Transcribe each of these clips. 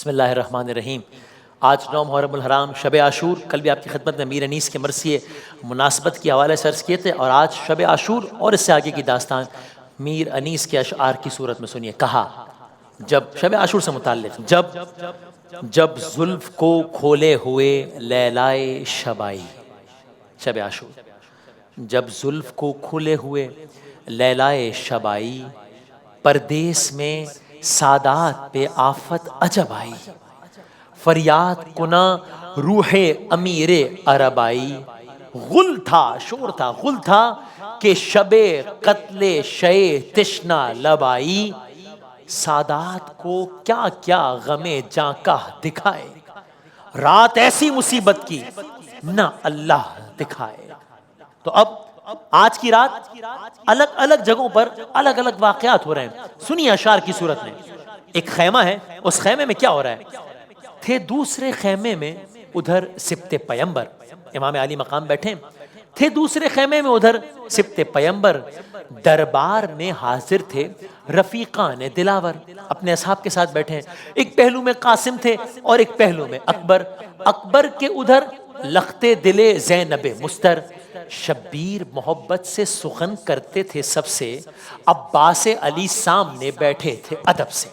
بسم اللہ الرحمن الرحیم۔ آج 9 محرم الحرام شب عاشور، کل بھی آپ کی خدمت میں میر انیس کے مرثیے مناسبت کے حوالے سے عرض کیے تھے، اور آج شب عاشور اور اس سے آگے کی داستان میر انیس کے اشعار کی صورت میں سنیے۔ کہا جب شب عاشور سے متعلق، جب زلف کو کھولے ہوئے لیلائے شب آئی، شب عاشور، جب زلف کو کھولے ہوئے لیلائے شب آئی، پردیس میں سادات پہ آفت عجب آئی، فریاد کنا روح امیر عرب آئی، غل تھا، شور تھا، غل تھا کہ شب قتل شے تشنا لب آئی، سادات کو کیا کیا غم جاں کا دکھائے، رات ایسی مصیبت کی نہ اللہ دکھائے۔ تو اب آج کی رات الگ الگ جگہوں پر الگ الگ واقعات ہو رہے ہیں، سنیے اشعار کی صورت میں۔ ایک خیمہ ہے، اس خیمے میں کیا ہو رہا ہے؟ تھے دوسرے خیمے میں ادھر سبط پیمبر، امام علی مقام بیٹھے تھے، دوسرے خیمے میں ادھر سبط پیمبر، دربار میں حاضر تھے رفیقان دلاور، اپنے اصحاب کے ساتھ بیٹھے ہیں۔ ایک پہلو میں قاسم تھے اور ایک پہلو میں اکبر، اکبر کے ادھر لختے دلے زینب مستر، شبیر محبت سے سخن کرتے تھے سب سے، عباس علی سامنے بیٹھے تھے ادب سے۔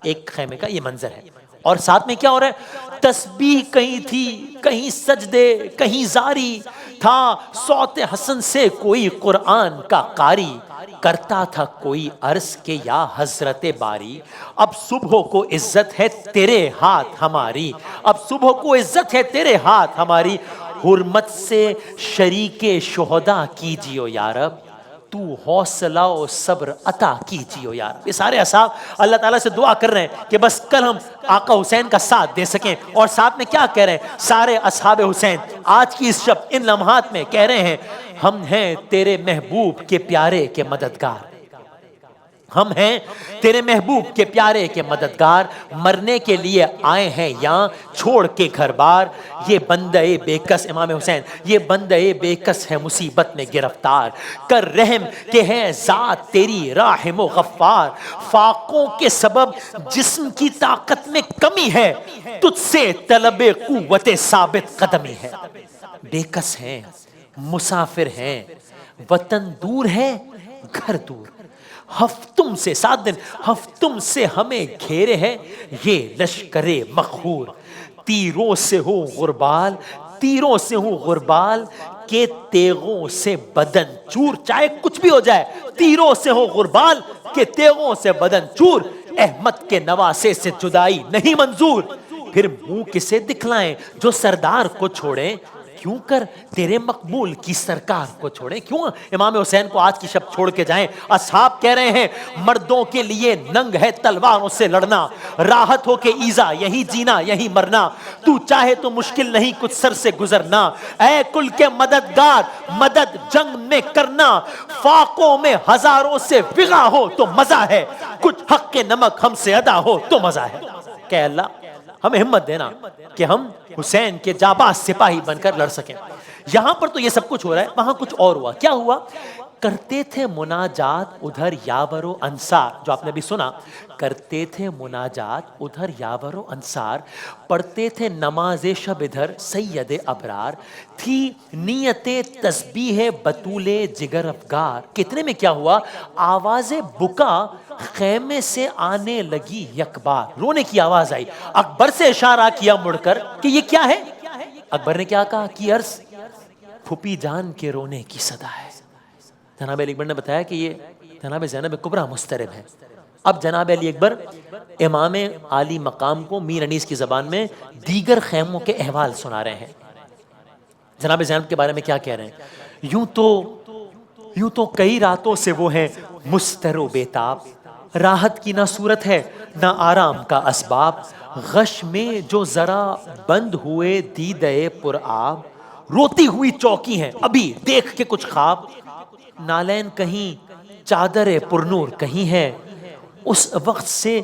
ایک خیمے کا یہ منظر ہے، اور ساتھ میں کیا ہو رہا ہے؟ تسبیح کہیں تھی، کہیں سجدے، کہیں زاری، تھا صوت حسن سے کوئی قرآن کا قاری، کرتا تھا کوئی عرض کے یا حضرت باری، اب صبح کو عزت ہے تیرے ہاتھ ہماری، اب صبح کو عزت ہے تیرے ہاتھ ہماری، حرمت سے شریک شہداء کیجیو یا رب، تو حوصلہ و صبر عطا کیجیو یا رب۔ یہ سارے اصحاب اللہ تعالیٰ سے دعا کر رہے ہیں کہ بس کل ہم آقا حسین کا ساتھ دے سکیں، اور ساتھ میں کیا کہہ رہے ہیں؟ سارے اصحاب حسین آج کی اس شب ان لمحات میں کہہ رہے ہیں، ہم ہیں تیرے محبوب کے پیارے کے مددگار، ہم ہیں تیرے محبوب کے پیارے کے مددگار، مرنے کے لیے آئے ہیں یہاں چھوڑ کے گھر بار، یہ بندہ بے کس، امام حسین، یہ بندہ بے کس ہے مصیبت میں گرفتار، کر رحم کہ ہے ذات تیری راحم و غفار، فاقوں کے سبب جسم کی طاقت میں کمی ہے، تجھ سے طلب قوت ثابت قدمی ہے، بے کس ہیں، مسافر ہیں، وطن دور ہے، گھر دور، ہفتم سے 7 دن ہفتم سے ہمیں گھیرے ہے یہ لشکر مقہور، تیروں سے ہو غربال، تیروں سے ہو غربال کے تیغوں سے بدن چور، چاہے کچھ بھی ہو جائے، تیروں سے ہو غربال کے تیغوں سے بدن چور، احمد کے نواسے سے جدائی نہیں منظور، پھر منہ کسے دکھلائیں جو سردار کو چھوڑیں، کیوں کر تیرے مقبول کی سرکار کو چھوڑیں، کیوں امام حسین کو آج کی شب چھوڑ کے جائیں؟ اصحاب کہہ رہے ہیں مردوں کے لیے ننگ ہے تلواروں سے لڑنا، راحت ہو کے ایزا یہی جینا یہی مرنا، تو چاہے تو مشکل نہیں کچھ سر سے گزرنا، اے کل کے مددگار مدد جنگ میں کرنا، فاقوں میں ہزاروں سے وغا ہو تو مزہ ہے، کچھ حق کے نمک ہم سے ادا ہو تو مزہ ہے۔ کہ اللہ ہمیں ہمت دینا کہ ہم حسین کے جاباز سپاہی بن کر لڑ سکیں۔ یہاں پر تو یہ سب کچھ ہو رہا ہے، وہاں کچھ اور ہوا۔ کیا ہوا؟ کرتے تھے مناجات ادھر یاور و انصار، جو آپ نے بھی سنا، کرتے تھے مناجات ادھر یاور و انصار، پڑھتے تھے نماز شب ادھر سید ابرار، تھی نیت تسبیح بطول جگر افگار۔ کتنے میں کیا ہوا؟ آواز بکا خیمے سے آنے لگی یک بار، رونے کی آواز آئی، اکبر سے اشارہ کیا مڑ کر کہ یہ کیا ہے؟ اکبر نے کیا کہا؟ کی عرض پھپھی جان کے رونے کی صدا ہے۔ جناب علی اکبر نے بتایا کہ یہ جناب زینب کبریٰ مضطرب ہے۔ اب جناب علی اکبر امام عالی مقام کو میر انیس کی زبان میں دیگر خیموں کے احوال سنا رہے ہیں۔ جناب زینب کے بارے میں کیا کہہ رہے ہیں؟ یوں تو کئی راتوں سے وہ ہیں مستر و بیتاب، راحت کی نہ صورت ہے نہ آرام کا اسباب، غش میں جو ذرا بند ہوئے دیدے پر آب، روتی ہوئی چوکی ہیں ابھی دیکھ کے کچھ خواب، نالین کہیں چادر پرنور کہیں ہے، اس وقت سے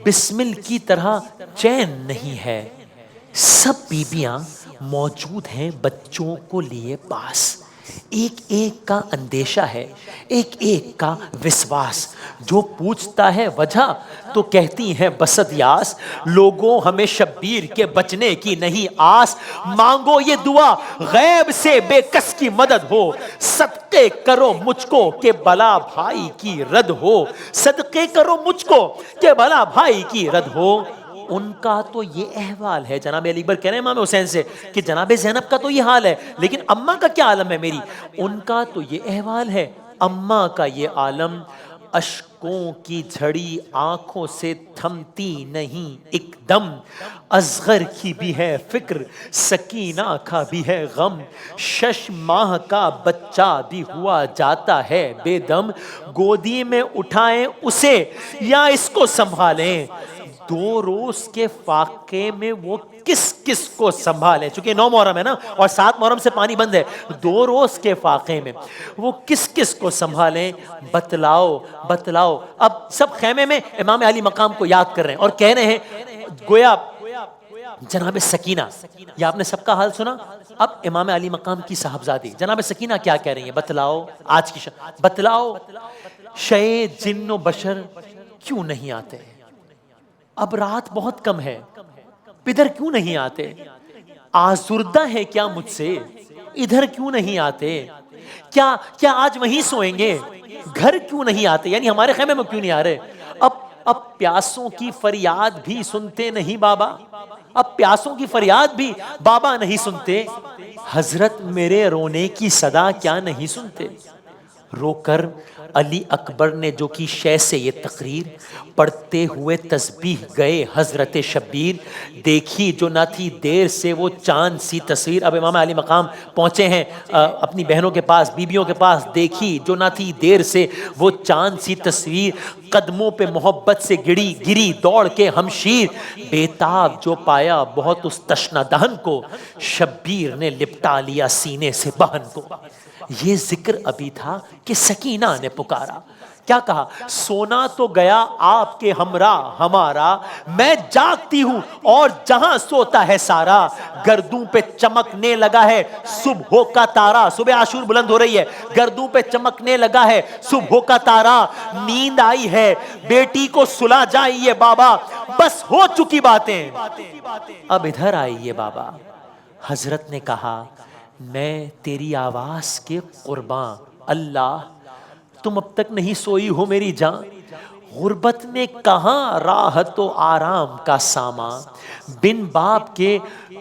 بسمل کی طرح چین نہیں ہے، سب بیبیاں موجود ہیں بچوں کو لیے پاس، ایک ایک کا اندیشہ ہے، ایک ایک کا وسواس، جو پوچھتا ہے وجہ تو کہتی ہیں بسد یاس، لوگوں ہمیں شبیر کے بچنے کی نہیں آس، مانگو یہ دعا غیب سے بے کس کی مدد ہو، صدقے کرو مجھ کو کہ بلا بھائی کی رد ہو، صدقے کرو مجھ کو کہ بلا بھائی کی رد ہو۔ ان کا تو یہ احوال ہے، جناب علی اکبر کہہ رہے ہیں امام حسین سے کہ جناب زینب کا تو یہ حال ہے، لیکن اماں کا کیا عالم ہے میری؟ ان کا تو یہ احوال ہے، اماں کا یہ عالم، اشکوں کی جھڑی آنکھوں سے تھمتی نہیں ایک دم، اصغر کی بھی ہے فکر سکینہ کا بھی ہے غم، 6 ماہ کا بچہ بھی ہوا جاتا ہے بے دم، گودی میں اٹھائیں اسے یا اس کو سنبھالیں، 2 روز کے فاقے میں وہ کس کس کو سنبھالیں، چونکہ 9 محرم ہے نا اور 7 محرم سے پانی بند ہے، 2 روز کے فاقے میں وہ کس کس کو سنبھالیں، بتلاؤ بتلاؤ۔ اب سب خیمے میں امام علی مقام کو یاد کر رہے ہیں اور کہہ رہے ہیں گویا جناب سکینہ، یا آپ نے سب کا حال سنا، اب امام علی مقام کی صاحبزادی جناب سکینہ کیا کہہ رہی ہیں، بتلاؤ آج کی بتلاؤ شے جن و بشر کیوں نہیں آتے، اب رات بہت کم ہے، ادھر کیوں نہیں آتے، آزردہ ہے کیا مجھ سے، ادھر کیوں نہیں آتے، کیا آج وہیں سوئیں گے، گھر کیوں نہیں آتے، یعنی ہمارے خیمے میں کیوں نہیں آ رہے، اب پیاسوں کی فریاد بھی سنتے نہیں بابا، اب پیاسوں کی فریاد بھی بابا نہیں سنتے، حضرت میرے رونے کی صدا کیا نہیں سنتے، رو کر علی اکبر نے جو کی شے سے یہ تقریر، پڑھتے ہوئے تسبیح گئے حضرت شبیر، دیکھی جو نہ تھی دیر سے وہ چاند سی تصویر، اب امام علی مقام پہنچے ہیں اپنی بہنوں کے پاس، بیویوں کے پاس، دیکھی جو نہ تھی دیر سے وہ چاند سی تصویر، قدموں پہ محبت سے گری دوڑ کے ہمشیر، بےتاب جو پایا بہت اس تشنہ دہن کو، شبیر نے لپٹا لیا سینے سے بہن کو۔ یہ ذکر ابھی تھا کہ سکینہ نے پکارا، کیا کہا، سونا تو گیا آپ کے ہمراہ ہمارا، میں جاگتی ہوں اور جہاں سوتا ہے سارا، گردوں پہ چمکنے لگا ہے صبح کا تارا، صبح عاشور بلند ہو رہی ہے، گردوں پہ چمکنے لگا ہے صبح کا تارا، نیند آئی ہے بیٹی کو سلا جائیے بابا، بس ہو چکی باتیں اب ادھر آئیے بابا۔ حضرت نے کہا میں تیری آواز کے قرباں، اللہ تم اب تک نہیں سوئی ہو میری جان، غربت میں کہاں راحت و آرام کا سامان، بن باپ کے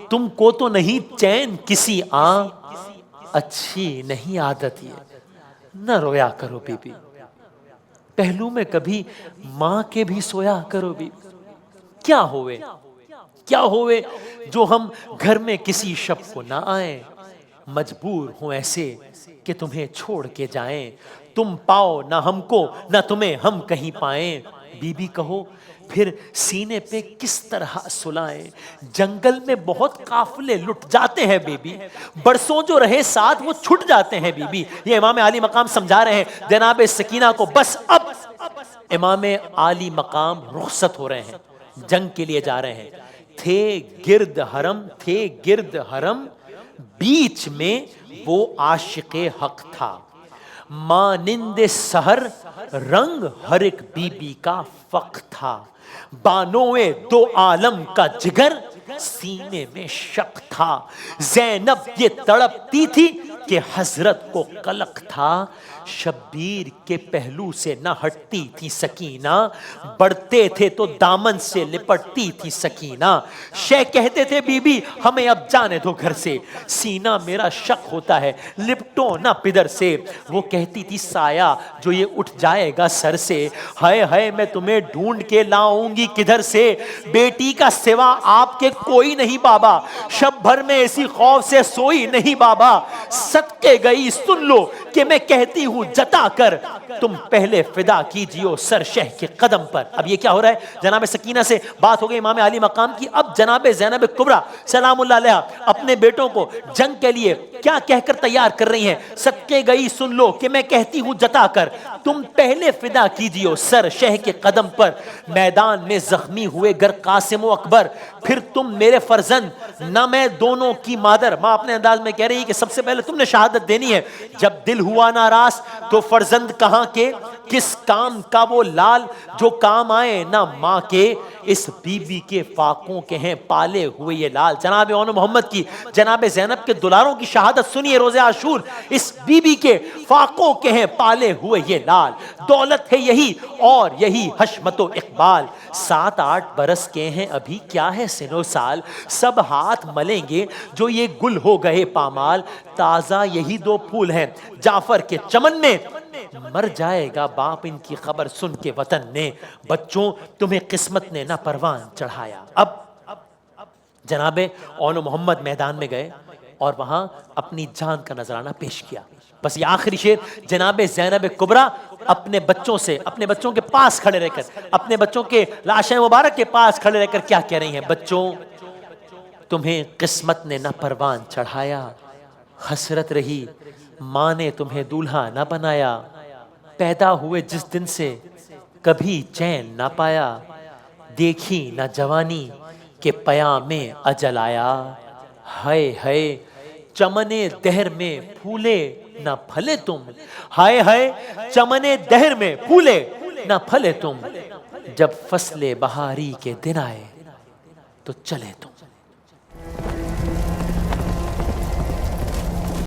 تم کو تو نہیں چین کسی آن، اچھی نہیں عادت یہ نہ رویا کرو بی بی، پہلو میں کبھی ماں کے بھی سویا کرو بی بی، کیا ہوئے جو ہم گھر میں کسی شب کو نہ آئیں، مجبور ہوں ایسے کہ تمہیں چھوڑ کے جائیں، تم پاؤ نہ ہم کو نہ تمہیں ہم کہیں پائیں، بی بی کہو پھر سینے پہ کس طرح سلائیں، جنگل میں بہت قافلے لٹ جاتے ہیں بی بی، برسوں جو رہے ساتھ وہ چھٹ جاتے ہیں بی بی، یہ امام علی مقام سمجھا رہے ہیں جناب سکینہ کو، بس اب امام علی مقام رخصت ہو رہے ہیں، جنگ کے لیے جا رہے ہیں، تھے گرد حرم بیچ میں وہ عاشق حق تھا، مانند سحر رنگ ہر ایک بی بی کا فق تھا، بانوئے 2 عالم کا جگر سینے میں شق تھا، زینب یہ تڑپتی تھی کہ حضرت کو قلق تھا، شبیر کے پہلو سے نہ ہٹتی تھی سکینہ، بڑھتے تھے تو دامن سے لپٹتی تھی سکینہ، شے کہتے تھے بی بی ہمیں اب جانے دو گھر سے، سینہ میرا شق ہوتا ہے لپٹو نہ پدر سے، وہ کہتی تھی سایہ جو یہ اٹھ جائے گا سر سے، ہائے ہائے میں تمہیں ڈھونڈ کے لاؤں گی کدھر سے، بیٹی کا سوا آپ کے کوئی نہیں بابا، شب بھر میں ایسی خوف سے سوئی نہیں بابا، صدقے گئی سن لو کہ میں کہتی ہوں جتا کر، تم پہلے فدا کیجیو سر شہ کے قدم پر۔ اب یہ کیا ہو رہا ہے، جناب سکینہ سے بات ہو گئی امام علی مقام کی، اب جناب زینب کبریٰ سلام اللہ علیہا اپنے بیٹوں کو جنگ کے لیے کیا کہہ کر تیار کر رہی ہیں؟ صدقے گئی سن لو کہ میں کہتی ہوں جتا کر، تم پہلے فدا کیجیو سر شہ کے قدم پر، میدان میں زخمی ہوئے گر قاسم و اکبر، پھر تم میرے فرزند نہ میں دونوں کی مادر۔ ماں اپنے انداز میں کہہ رہی ہے کہ سب سے پہلے تم نے شہادت دینی ہے، جب دل ہوا ناراض تو فرزند کہاں کے، کس کام کا وہ لال جو کام آئے نہ ماں کے، اس بی بی کے فاقوں کے ہیں پالے ہوئے یہ لال۔ جناب اون محمد کی، جناب زینب کے دلاروں کی شہادت سنیے روز عاشور، اس بی بی کے فاقوں کے ہیں پالے ہوئے یہ لال، دولت ہے یہی اور یہی حشمت و اقبال، 7-8 برس کے ہیں ابھی کیا ہے سن و سال، سب ہاتھ ملیں گے جو یہ گل ہو گئے پامال، تازہ یہی 2 پھول ہیں جعفر کے چمن میں، مر جائے گا باپ ان کی خبر سن کے وطن میں، بچوں تمہیں قسمت نے نہ پروان چڑھایا۔ اب جناب اون محمد میدان میں گئے اور وہاں اپنی جان کا نذرانہ پیش کیا۔ بس یہ آخری شعر، جناب زینب کبریٰ اپنے بچوں سے، اپنے بچوں کے پاس کھڑے رہ کر، اپنے بچوں کے لاشیں مبارک کے پاس کھڑے رہ کر کیا کہہ رہی ہیں؟ بچوں تمہیں قسمت نے نہ پروان چڑھایا، حسرت رہی ماں نے تمہیں دولہا نہ بنایا، پیدا ہوئے جس دن سے کبھی چین نہ پایا، دیکھی نہ جوانی کہ پیام اجل آیا، ہائے ہائے چمن دہر میں پھولے نہ پھلے تم، ہائے ہائے چمن دہر میں پھولے نہ پھلے تم، جب فصل بہاری کے دن آئے تو چلے تم۔